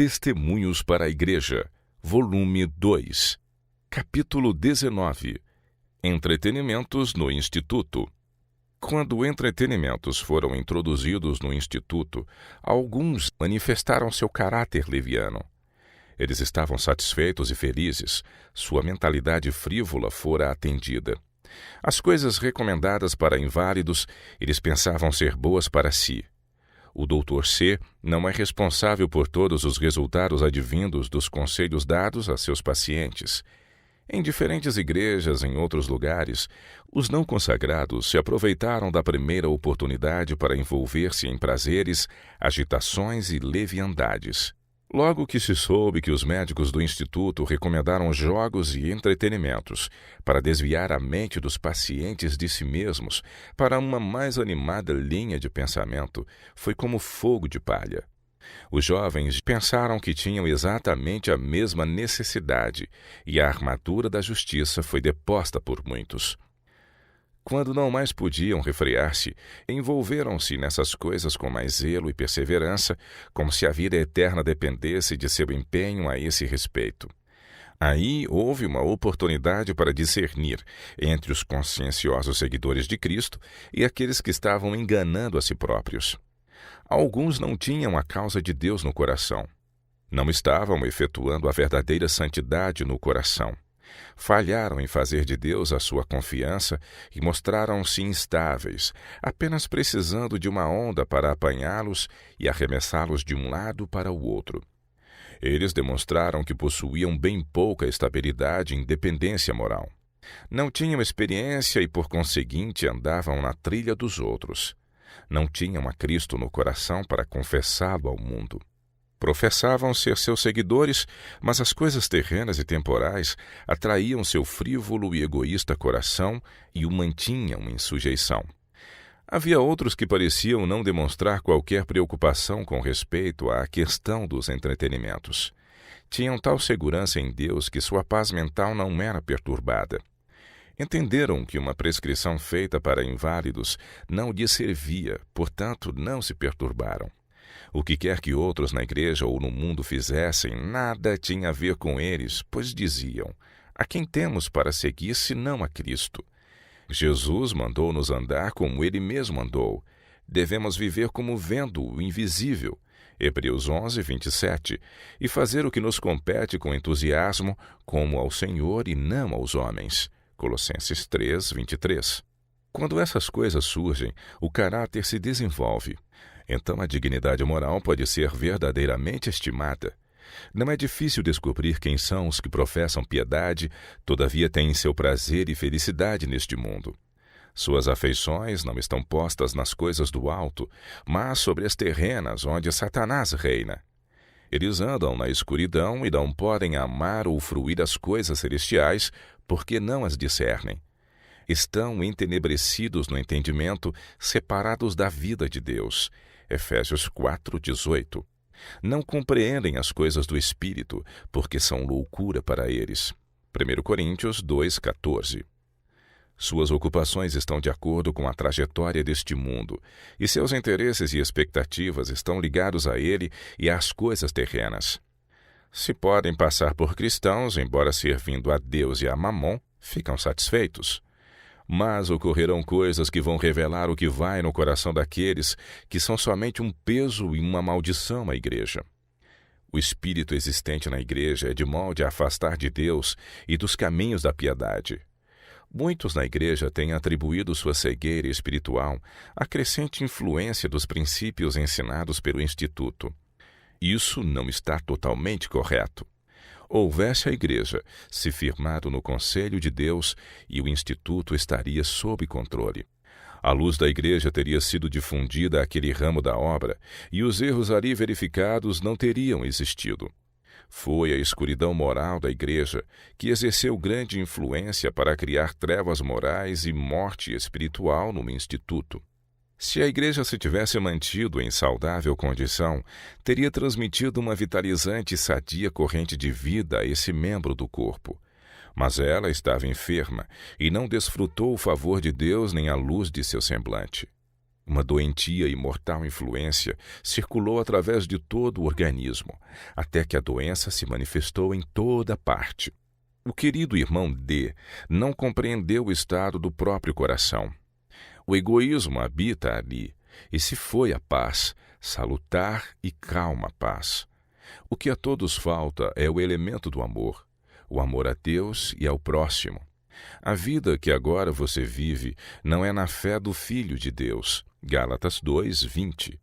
Testemunhos para a Igreja, volume 2, capítulo 19. Entretenimentos no Instituto. Quando entretenimentos foram introduzidos no Instituto, alguns manifestaram seu caráter leviano. Eles estavam satisfeitos e felizes, sua mentalidade frívola fora atendida. As coisas recomendadas para inválidos, eles pensavam ser boas para si. O Dr. C. não é responsável por todos os resultados advindos dos conselhos dados a seus pacientes. Em diferentes igrejas em outros lugares, os não consagrados se aproveitaram da primeira oportunidade para envolver-se em prazeres, agitações e leviandades. Logo que se soube que os médicos do Instituto recomendaram jogos e entretenimentos para desviar a mente dos pacientes de si mesmos para uma mais animada linha de pensamento, foi como fogo de palha. Os jovens pensaram que tinham exatamente a mesma necessidade e a armadura da justiça foi deposta por muitos. Quando não mais podiam refrear-se, envolveram-se nessas coisas com mais zelo e perseverança, como se a vida eterna dependesse de seu empenho a esse respeito. Aí houve uma oportunidade para discernir entre os conscienciosos seguidores de Cristo e aqueles que estavam enganando a si próprios. Alguns não tinham a causa de Deus no coração. Não estavam efetuando a verdadeira santidade no coração. Falharam em fazer de Deus a sua confiança e mostraram-se instáveis, apenas precisando de uma onda para apanhá-los e arremessá-los de um lado para o outro. Eles demonstraram que possuíam bem pouca estabilidade e independência moral. Não tinham experiência e, por conseguinte, andavam na trilha dos outros. Não tinham a Cristo no coração para confessá-lo ao mundo. Professavam ser seus seguidores, mas as coisas terrenas e temporais atraíam seu frívolo e egoísta coração e o mantinham em sujeição. Havia outros que pareciam não demonstrar qualquer preocupação com respeito à questão dos entretenimentos. Tinham tal segurança em Deus que sua paz mental não era perturbada. Entenderam que uma prescrição feita para inválidos não lhes servia, portanto não se perturbaram. O que quer que outros na igreja ou no mundo fizessem, nada tinha a ver com eles, pois diziam: a quem temos para seguir senão a Cristo? Jesus mandou-nos andar como ele mesmo andou. Devemos viver como vendo o invisível. Hebreus 11, 27. E fazer o que nos compete com entusiasmo, como ao Senhor e não aos homens. Colossenses 3, 23. Quando essas coisas surgem, o caráter se desenvolve. Então a dignidade moral pode ser verdadeiramente estimada. Não é difícil descobrir quem são os que professam piedade, todavia têm seu prazer e felicidade neste mundo. Suas afeições não estão postas nas coisas do alto, mas sobre as terrenas onde Satanás reina. Eles andam na escuridão e não podem amar ou fruir as coisas celestiais, porque não as discernem. Estão entenebrecidos no entendimento, separados da vida de Deus. Efésios 4, 18. Não compreendem as coisas do Espírito, porque são loucura para eles. 1 Coríntios 2, 14. Suas ocupações estão de acordo com a trajetória deste mundo, e seus interesses e expectativas estão ligados a ele e às coisas terrenas. Se podem passar por cristãos, embora servindo a Deus e a Mamon, ficam satisfeitos. Mas ocorrerão coisas que vão revelar o que vai no coração daqueles que são somente um peso e uma maldição à igreja. O espírito existente na igreja é de molde a afastar de Deus e dos caminhos da piedade. Muitos na igreja têm atribuído sua cegueira espiritual à crescente influência dos princípios ensinados pelo Instituto. Isso não está totalmente correto. Houvesse a igreja se firmado no conselho de Deus e o Instituto estaria sob controle. A luz da igreja teria sido difundida àquele ramo da obra e os erros ali verificados não teriam existido. Foi a escuridão moral da igreja que exerceu grande influência para criar trevas morais e morte espiritual no Instituto. Se a igreja se tivesse mantido em saudável condição, teria transmitido uma vitalizante e sadia corrente de vida a esse membro do corpo. Mas ela estava enferma e não desfrutou o favor de Deus nem a luz de seu semblante. Uma doentia e mortal influência circulou através de todo o organismo, até que a doença se manifestou em toda parte. O querido irmão D não compreendeu o estado do próprio coração. O egoísmo habita ali, e se foi a paz, salutar e calma paz. O que a todos falta é o elemento do amor, o amor a Deus e ao próximo. A vida que agora você vive não é na fé do Filho de Deus. Gálatas 2:20.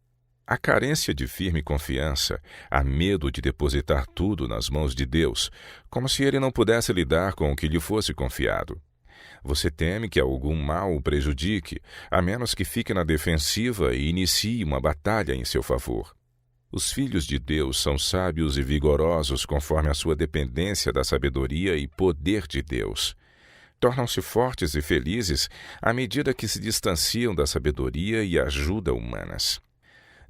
A carência de firme confiança, há medo de depositar tudo nas mãos de Deus, como se ele não pudesse lidar com o que lhe fosse confiado. Você teme que algum mal o prejudique, a menos que fique na defensiva e inicie uma batalha em seu favor. Os filhos de Deus são sábios e vigorosos conforme a sua dependência da sabedoria e poder de Deus. Tornam-se fortes e felizes à medida que se distanciam da sabedoria e ajuda humanas.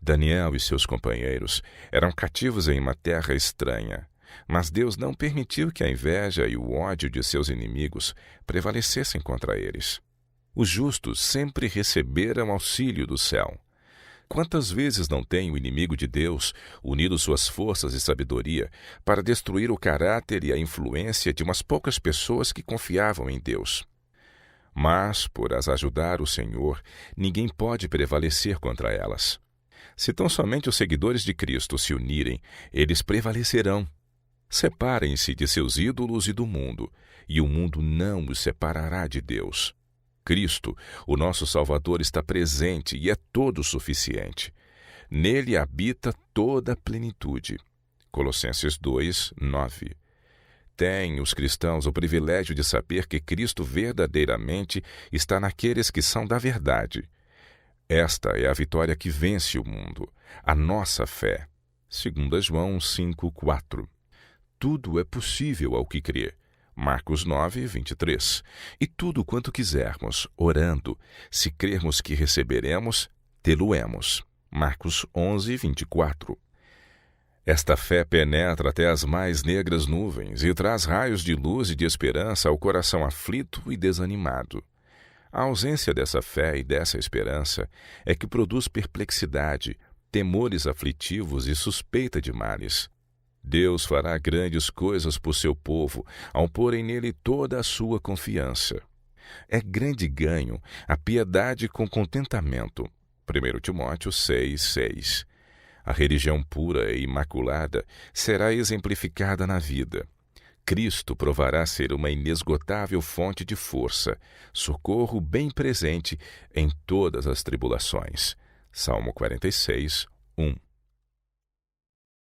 Daniel e seus companheiros eram cativos em uma terra estranha, mas Deus não permitiu que a inveja e o ódio de seus inimigos prevalecessem contra eles. Os justos sempre receberam auxílio do céu. Quantas vezes não tem o inimigo de Deus unido suas forças e sabedoria para destruir o caráter e a influência de umas poucas pessoas que confiavam em Deus? Mas, por as ajudar o Senhor, ninguém pode prevalecer contra elas. Se tão somente os seguidores de Cristo se unirem, eles prevalecerão. Separem-se de seus ídolos e do mundo, e o mundo não os separará de Deus. Cristo, o nosso Salvador, está presente e é todo suficiente. Nele habita toda a plenitude. Colossenses 2:9. Têm os cristãos o privilégio de saber que Cristo verdadeiramente está naqueles que são da verdade. Esta é a vitória que vence o mundo, a nossa fé. 2 João 5:4. Tudo é possível ao que crê. Marcos 9:23. E tudo quanto quisermos, orando, se crermos que receberemos, tê-lo-emos. Marcos 11:24. Esta fé penetra até as mais negras nuvens e traz raios de luz e de esperança ao coração aflito e desanimado. A ausência dessa fé e dessa esperança é que produz perplexidade, temores aflitivos e suspeita de males. Deus fará grandes coisas por seu povo, ao porem nele toda a sua confiança. É grande ganho a piedade com contentamento. 1 Timóteo 6:6. A religião pura e imaculada será exemplificada na vida. Cristo provará ser uma inesgotável fonte de força, socorro bem presente em todas as tribulações. Salmo 46:1.